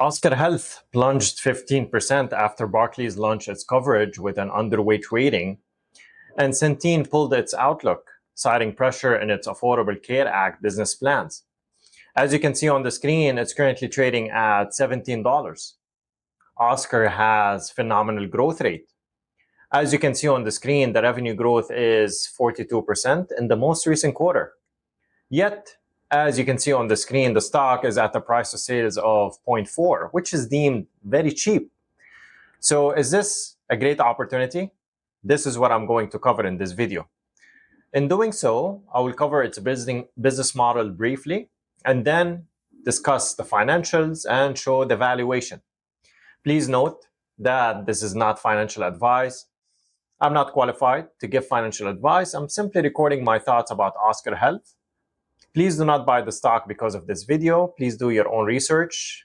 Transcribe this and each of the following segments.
Oscar Health plunged 15% after Barclays launched its coverage with an underweight rating, and Centene pulled its outlook, citing pressure in its Affordable Care Act business plans. As you can see on the screen, it's currently trading at $17. Oscar has phenomenal growth rate. As you can see on the screen, the revenue growth is 42% in the most recent quarter. Yet, as you can see on the screen, the stock is at a price to sales of 0.4, which is deemed very cheap. So is this a great opportunity? This is what I'm going to cover in this video. In doing so, I will cover its business model briefly and then discuss the financials and show the valuation. Please note that this is not financial advice. I'm not qualified to give financial advice. I'm simply recording my thoughts about Oscar Health. Please do not buy the stock because of this video. Please do your own research.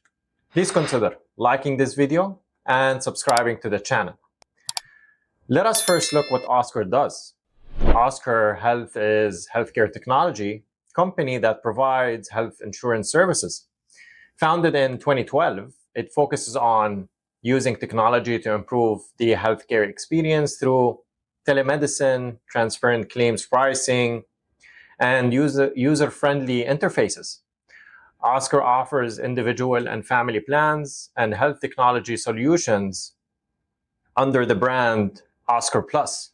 Please consider liking this video and subscribing to the channel. Let us first look what Oscar does. Oscar Health is a healthcare technology company that provides health insurance services. Founded in 2012, it focuses on using technology to improve the healthcare experience through telemedicine, transparent claims pricing, and user-friendly interfaces. Oscar offers individual and family plans and health technology solutions under the brand Oscar Plus.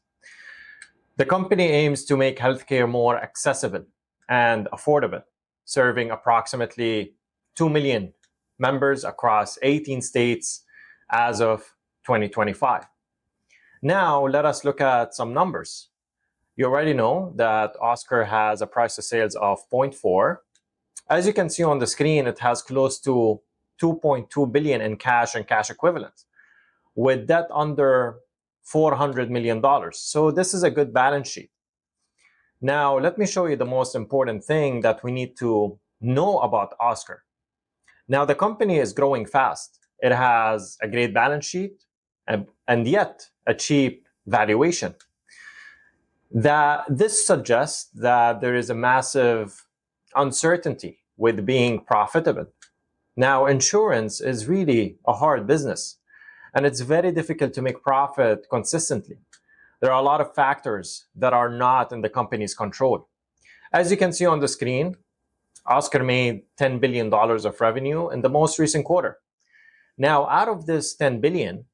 The company aims to make healthcare more accessible and affordable, serving approximately 2 million members across 18 states as of 2025. Now, let us look at some numbers. You already know that Oscar has a price to sales of 0.4. As you can see on the screen, it has close to 2.2 billion in cash and cash equivalents, with debt under $400 million. So this is a good balance sheet. Now, let me show you the most important thing that we need to know about Oscar. Now, the company is growing fast. It has a great balance sheet and yet a cheap valuation. This suggests that there is a massive uncertainty with being profitable. Now, insurance is really a hard business, and it's very difficult to make profit consistently. There are a lot of factors that are not in the company's control. As you can see on the screen, Oscar made $10 billion of revenue in the most recent quarter. Now, out of this 10 billion,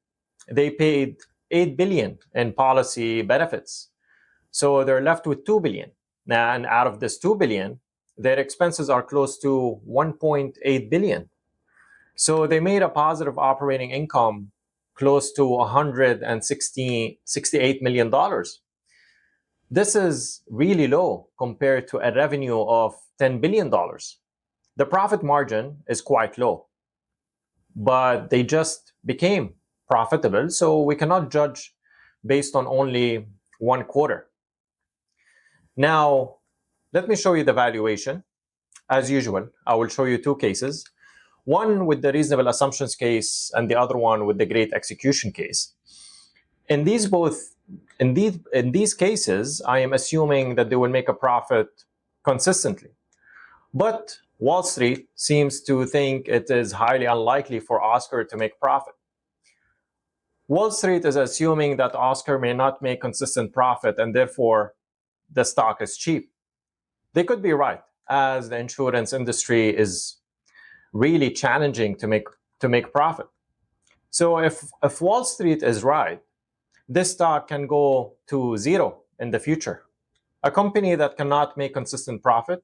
they paid 8 billion in policy benefits. So they're left with 2 billion. Now, and out of this 2 billion, their expenses are close to 1.8 billion. So they made a positive operating income close to $168 million. This is really low compared to a revenue of $10 billion. The profit margin is quite low, but they just became profitable, so we cannot judge based on only one quarter. Now, let me show you the valuation. As usual, I will show you two cases, one with the reasonable assumptions case and the other one with the great execution case. In these cases, I am assuming that they will make a profit consistently. But Wall Street seems to think it is highly unlikely for Oscar to make profit. Wall Street is assuming that Oscar may not make consistent profit and therefore the stock is cheap. They could be right, as the insurance industry is really challenging to make profit. So if Wall Street is right, this stock can go to zero in the future. A company that cannot make consistent profit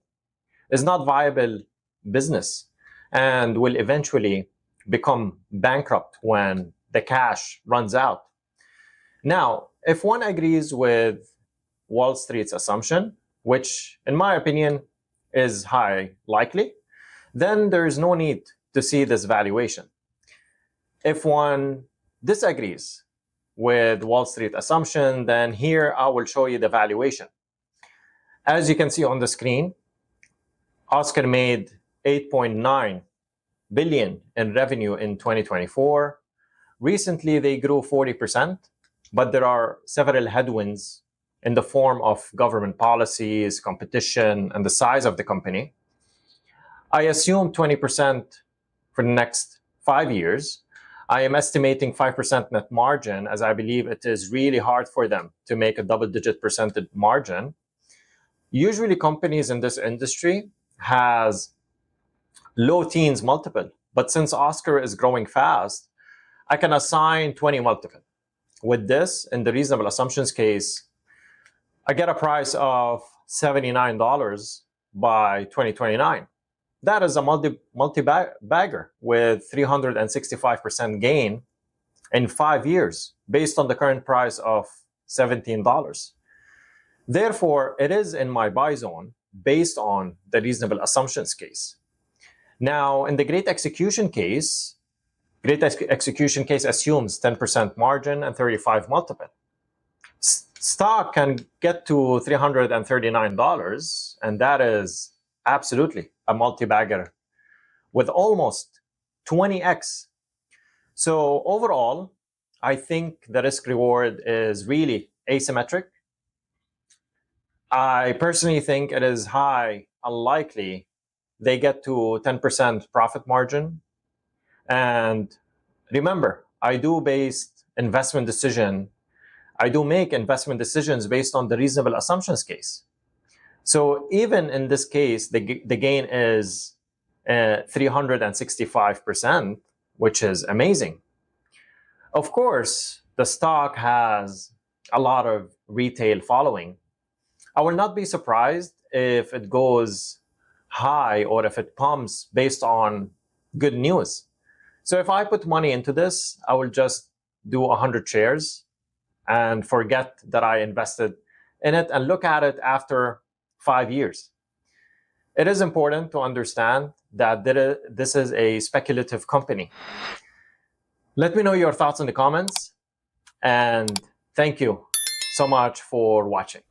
is not viable business and will eventually become bankrupt when the cash runs out. Now, if one agrees with Wall Street's assumption, which in my opinion is high likely, then there is no need to see this valuation. If one disagrees with Wall Street assumption, then here I will show you the valuation. As you can see on the screen, Oscar made 8.9 billion in revenue in 2024. Recently, they grew 40%, but there are several headwinds in the form of government policies, competition, and the size of the company. I assume 20% for the next 5 years, I am estimating 5% net margin, as I believe it is really hard for them to make a double-digit percentage margin. Usually companies in this industry has low teens multiple, but since Oscar is growing fast, I can assign 20 multiple. With this, in the reasonable assumptions case, I get a price of $79 by 2029. That is a multi-bagger with 365% gain in 5 years based on the current price of $17. Therefore, it is in my buy zone based on the reasonable assumptions case. Now, in the great execution case assumes 10% margin and 35 multiple. Stock can get to $339, and that is absolutely a multi-bagger with almost 20x. So overall, I think the risk reward is really asymmetric. I personally think it is high unlikely they get to 10% profit margin. And remember, I do make investment decisions based on the reasonable assumptions case. So even in this case, the gain is 365%, which is amazing. Of course, the stock has a lot of retail following. I will not be surprised if it goes high or if it pumps based on good news. So if I put money into this, I will just do 100 shares and forget that I invested in it and look at it after 5 years. It is important to understand that this is a speculative company. Let me know your thoughts in the comments, and thank you so much for watching.